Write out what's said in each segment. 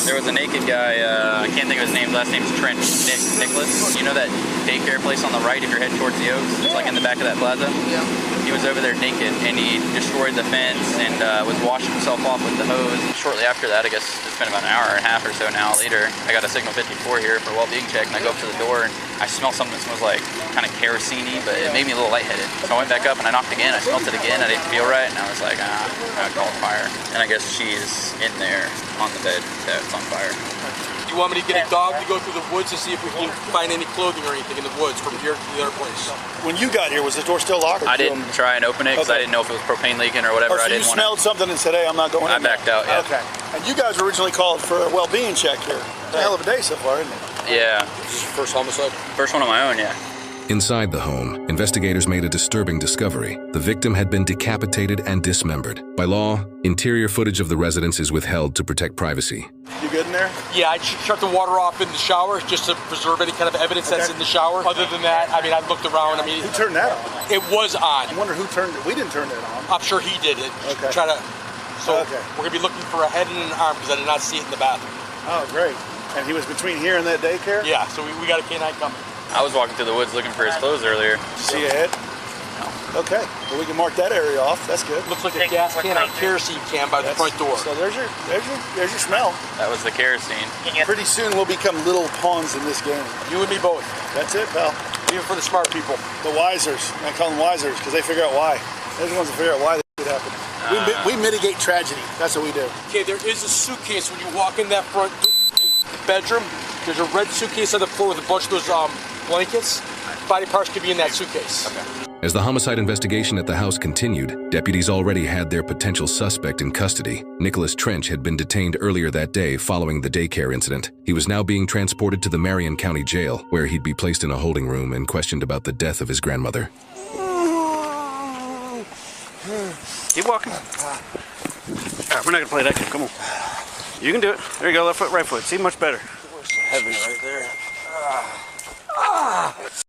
There was a naked guy, I can't think of his name, last name's Trent, Nicholas. You know that daycare place on the right if you're heading towards the Oaks? It's like in the back of that plaza? Yeah. He was over there naked and he destroyed the fence and was washing himself off with the hose. Shortly after that, I guess it's been about an hour and a half or so now later, I got a signal 54 here for a well-being check and I go up to the door and I smell something that smells like kind of kerosene-y, but it made me a little lightheaded. So I went back up and I knocked again, I smelled it again, I didn't feel right, and I was like, I called fire. And I guess she is in there on the bed that's on fire. Do you want me to get a dog to go through the woods to see if we can find any clothing or anything in the woods from here to the other place? When you got here, was the door still locked? I didn't try and open it because I didn't know if it was propane leaking or whatever. So you smelled something and said, hey, I'm not going in. I backed out, yeah. Okay. And you guys were originally called for a well-being check here. It's a hell of a day so far, isn't it? Yeah. This is your first homicide? First one on my own, yeah. Inside the home, investigators made a disturbing discovery. The victim had been decapitated and dismembered. By law, interior footage of the residence is withheld to protect privacy. You good in there? Yeah, I shut the water off in the shower just to preserve any kind of evidence that's in the shower. Other than that, I mean, I looked around. I mean, who turned that on? It was on. I wonder who turned it. We didn't turn it on. I'm sure he did it. Okay. We're gonna be looking for a head and an arm because I did not see it in the bathroom. Oh, great. And he was between here and that daycare? Yeah, so we got a canine coming. I was walking through the woods looking for his clothes earlier. Did you see a head? No. Okay, well we can mark that area off. That's good. Looks like a gas can on kerosene can by the front door. So there's your smell. That was the kerosene. Pretty soon we'll become little pawns in this game. You and me both. That's it, pal. Even for the smart people. The wisers. I call them wisers because they figure out why. They're the ones that figure out why this happened. We mitigate tragedy. That's what we do. Okay, there is a suitcase when you walk in that front bedroom. There's a red suitcase on the floor with a bunch of those blankets. Body parts could be in that suitcase. Okay. As the homicide investigation at the house continued, deputies already had their potential suspect in custody. Nicholas Trench had been detained earlier that day following the daycare incident. He was now being transported to the Marion County Jail, where he'd be placed in a holding room and questioned about the death of his grandmother. Keep walking. All right, we're not gonna play that game. Come on. You can do it. There you go. Left foot, right foot. See, much better. Where's the heaven right there? It's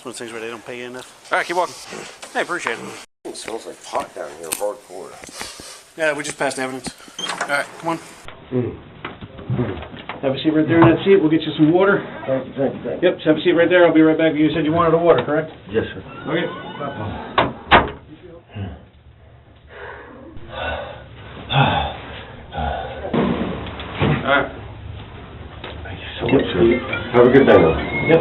one of those things where they don't pay you enough. All right, keep walking. Hey, appreciate it. It smells like pot down here, hardcore. Yeah, we just passed evidence. All right, come on. Have a seat right there in that seat. We'll get you some water. Thank you. Yep, have a seat right there. I'll be right back. You said you wanted a water, correct? Yes, sir. Okay. All right. Thank you so much, sir. Have a good day, though. Yep.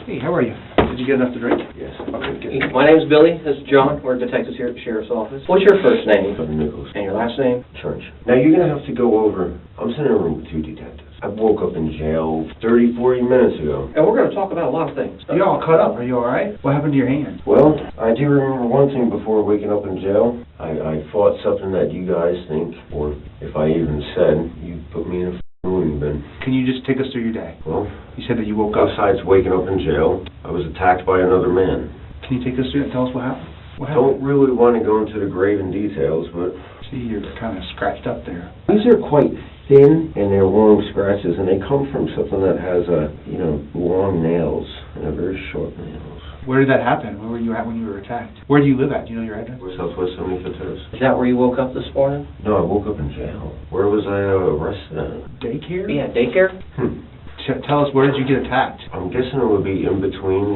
Hey, how are you? Did you get enough to drink? Yes. My name's Billy. This is John. We're detectives here at the Sheriff's Office. What's your first name? Nicholas. And your last name? Church. Now, you're going to have to go over. I'm sitting in a room with two detectives. I woke up in jail 30, 40 minutes ago. And we're going to talk about a lot of things. You're all cut up. Are you all right? What happened to your hand? Well, I do remember one thing before waking up in jail. I fought something that you guys think, or if I even said, you put me in a loony bin. Can you just take us through your day? Well, You said that you woke up. besides waking up in jail, I was attacked by another man. Can you take us through that and tell us what happened? What Don't really want to go into the grave in details, but See, you're kind of scratched up there. these are quite thin and they're long scratches, and they come from something that has long nails and very short nails. Where did that happen? Where were you at when you were attacked? Where do you live at? Do you know your address? Southwest 75th Terrace. Is that where you woke up this morning? No, I woke up in jail. Where was I arrested at? Daycare? Yeah, daycare? Tell us, where did you get attacked? I'm guessing it would be in between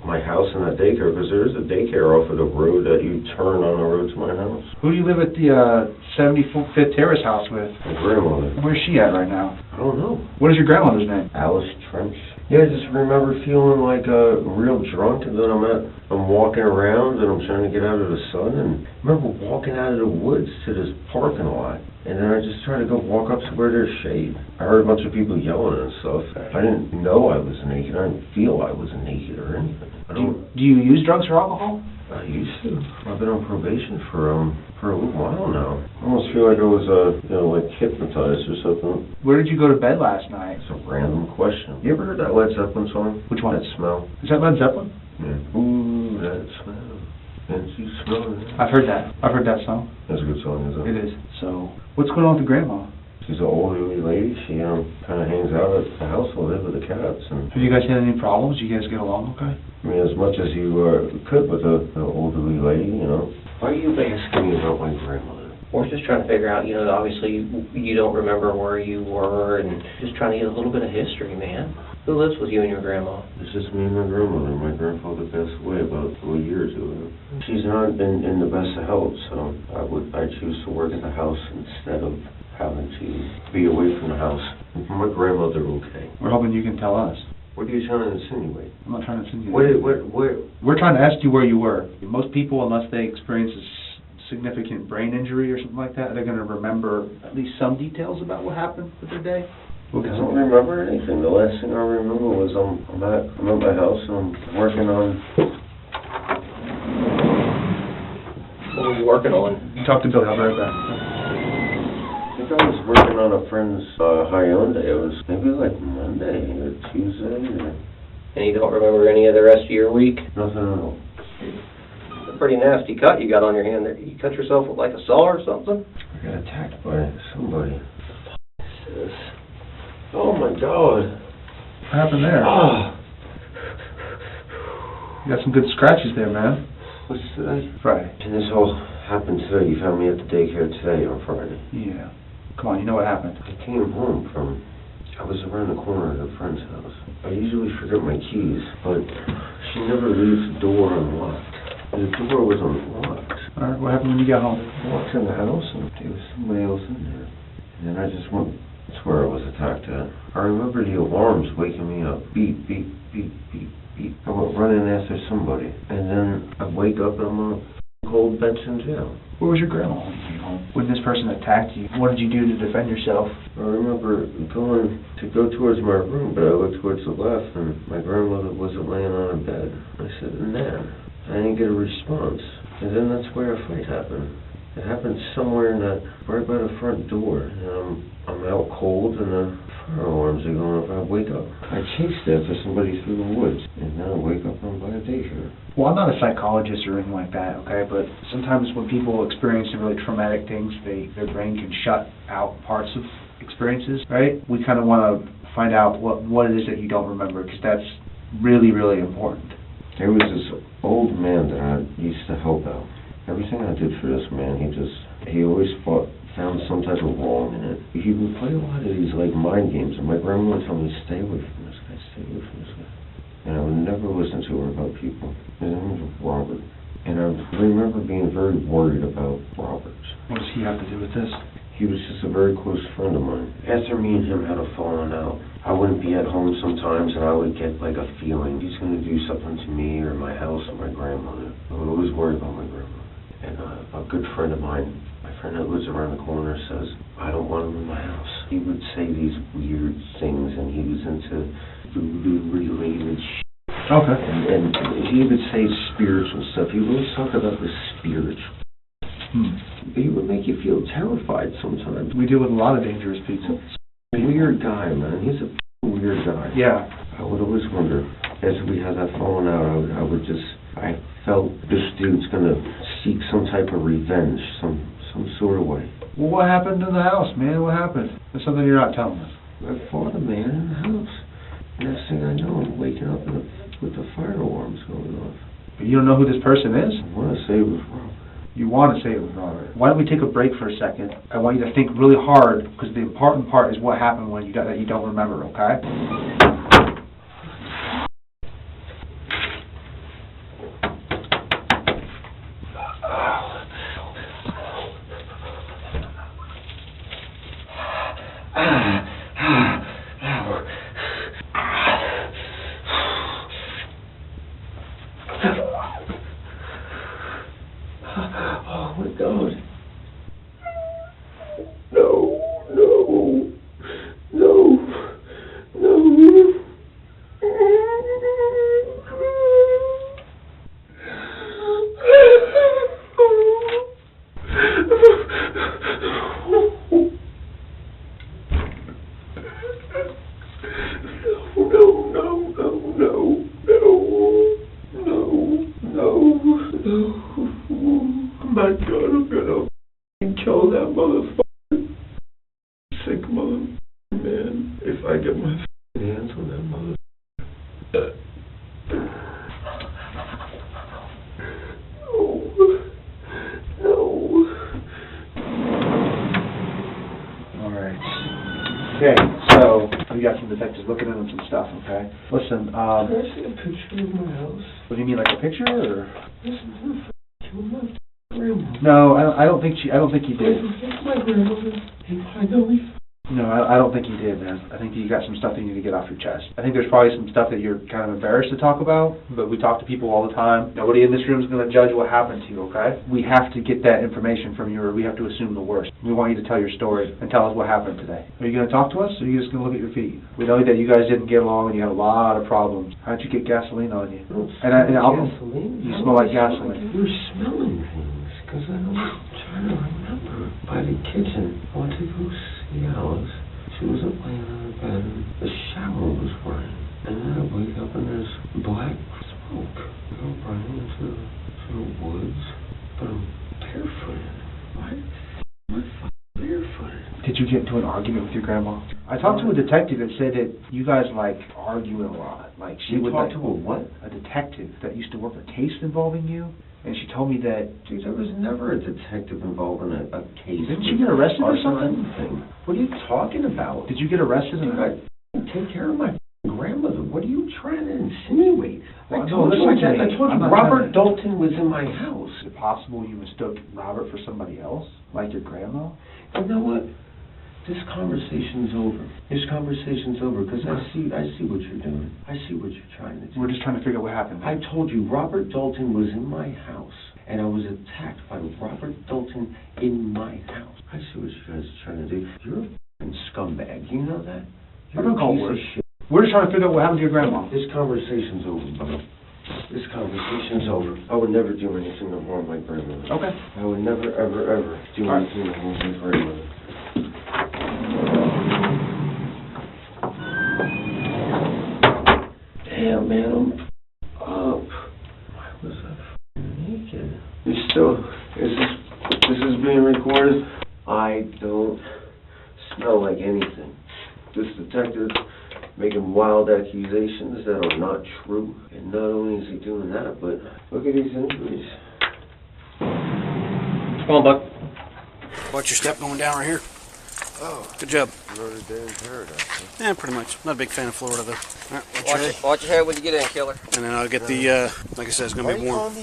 my house and that daycare, because there is a daycare off of the road that you turn on the road to my house. Who do you live at the 75th Terrace house with? My grandmother. Where's she at right now? I don't know. What is your grandmother's name? Alice Trench. Yeah, I just remember feeling like real drunk, and then I'm walking around and I'm trying to get out of the sun, and I remember walking out of the woods to this parking lot, and then I just tried to go walk up to where there's shade. I heard a bunch of people yelling and stuff. I didn't know I was naked. I didn't feel I was naked or anything. Do you use drugs or alcohol? I used to. I've been on probation for a little while now. I almost feel like I was like hypnotized or something. Where did you go to bed last night? It's a random question. You ever heard that Led Zeppelin song? Which one? That smell. Is that Led Zeppelin? Yeah. Ooh, that smell. Yeah, Can't you smell it? I've heard that. I've heard that song. That's a good song, isn't it? It is. So, what's going on with the grandma? She's an older lady. She kind of hangs out at the house all day with the cats. And Have you guys had any problems? You guys get along okay? I mean, as much as you could with the elderly lady, you know. Why are you asking me about my grandmother? We're just trying to figure out, obviously you don't remember where you were, and just trying to get a little bit of history, man. Who lives with you and your grandma? It's just me and my grandmother. My grandfather passed away about 4 years ago. She's not in the best of health, so I choose to work at the house instead of having to be away from the house. And for my grandmother, okay. We're hoping you can tell us. What are you trying to insinuate? I'm not trying to insinuate. We're trying to ask you where you were. Most people, unless they experience a significant brain injury or something like that, they're going to remember at least some details about what happened with their day. I don't remember anything. The last thing I remember was I'm at my house and I'm working on... What were you working on? Talk to Billy. I'll be right back. I think I was working on a friend's Hyundai. It was maybe like Monday or Tuesday. And you don't remember any of the rest of your week? Nothing at all. It's a pretty nasty cut you got on your hand there. You cut yourself with like a saw or something? I got attacked by somebody. What the f*** is this? Oh my God. What happened there? Ah. You got some good scratches there, man. What's today? Friday. And this all happened today. You found me at the daycare today on Friday. Yeah. Come on, you know what happened. I came home I was around the corner at a friend's house. I usually forget my keys, but she never leaves the door unlocked. The door was unlocked. All right, what happened when you got home? I walked in the house and there was somebody else in there. And then I just went, that's where I was attacked at. I remember the alarms waking me up. Beep, beep, beep, beep, beep. I went running after somebody. And then I wake up and I'm on a cold bench in jail. Where was your grandma when you came home? When this person attacked you, what did you do to defend yourself? I remember going to go towards my room, but I looked towards the left and my grandmother wasn't laying on a bed. I said, "Nah." I didn't get a response. And then that's where a fight happened. It happened somewhere right by the front door. And I'm out cold and the fire alarms are going off. I wake up. I chased after somebody through the woods. And then I wake up and I'm by a daycare. Well, I'm not a psychologist or anything like that, okay? But sometimes when people experience really traumatic things, their brain can shut out parts of experiences, right? We kind of want to find out what it is that you don't remember, because that's really, really important. There was this old man that I used to help out. Everything I did for this man, he always found some type of wrong in it. He would play a lot of these like mind games, and my grandma would tell me, "Stay away from this guy, stay away from this guy." And I would never listen to her about people. His name was Robert. And I remember being very worried about Robert. What does he have to do with this? He was just a very close friend of mine. After me and him had a falling out, I wouldn't be at home sometimes and I would get like a feeling he's going to do something to me or my house or my grandmother. I would always worry about my grandmother. And a good friend of mine, my friend that lives around the corner, says, "I don't want him in my house." He would say these weird things and he was into voodoo-related shit. Okay. And he would say spiritual stuff. He would always talk about the spiritual. He would make you feel terrified sometimes. We deal with a lot of dangerous people. Weird guy, man. He's a weird guy. Yeah. I would always wonder, as we had that falling out, I felt this dude's gonna seek some type of revenge, some sort of way. Well, what happened in the house, man? What happened? There's something you're not telling us. I fought a man in the house. Next thing I know, I'm waking up with the fire alarms going off. But you don't know who this person is? I want to say it was Robert. You want to say it was Robert. Why don't we take a break for a second? I want you to think really hard, because the important part is what happened when that you don't remember, okay? Oh my God. No, no, no, no. No. God, I'm gonna kill that motherfucker. Sick motherfucker, man. If I get my hands on that motherfucker. No. Alright. Okay, so we got some detectives looking into some stuff, okay? Listen, Can I see a picture of my house? what do you mean, like a picture, or? This is my grandma. No, I don't think he did. It's my grandmother. I know he. No, I don't think you did, man. I think you got some stuff that you need to get off your chest. I think there's probably some stuff that you're kind of embarrassed to talk about, but we talk to people all the time. Nobody in this room is going to judge what happened to you, okay? We have to get that information from you, or we have to assume the worst. We want you to tell your story and tell us what happened today. Are you going to talk to us, or are you just going to look at your feet? We know that you guys didn't get along and you had a lot of problems. How'd you get gasoline on you? Gasoline? You smell like gasoline. You're smelling things, because I was trying to remember. By the kitchen, I went to go see Alice. She wasn't laying on the bed, and the shower was running. And then I wake up and there's black smoke. I go running into the woods, but I'm barefooted. Why am I barefooted? Did you get into an argument with your grandma? I talked to a detective that said that you guys, like, argue a lot. Like, she would talk to a what? A detective that used to work a case involving you. And she told me that... Dude, there was never a detective involved in a case. Didn't you get arrested or something? What are you talking about? Did you get arrested? Dude, I take care of my grandmother. What are you trying to insinuate? I told you Robert Dalton was in my house. Is it possible you mistook Robert for somebody else? Like your grandma? You know what? This conversation's over. This conversation's over because I see what you're doing. I see what you're trying to do. We're just trying to figure out what happened. I told you Robert Dalton was in my house, and I was attacked by Robert Dalton in my house. I see what you guys are trying to do. You're a f***ing scumbag. You know that? You're a piece of shit. We're just trying to figure out what happened to your grandma. This conversation's over, brother. This conversation's over. I would never do anything to harm my grandmother. Okay. I would never, ever, ever do anything to harm my grandmother. Damn, man, I'm up. Why was I naked? This is being recorded. I don't smell like anything. This detective making wild accusations that are not true. And not only is he doing that, but look at these injuries. Come on, Buck. Watch your step going down right here. Oh. Good job. Another day in paradise. Yeah, pretty much. Not a big fan of Florida, though. All right, Watch your head when you get in, killer. And then I'll get the, like I said, it's going to be warm.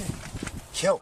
Kill.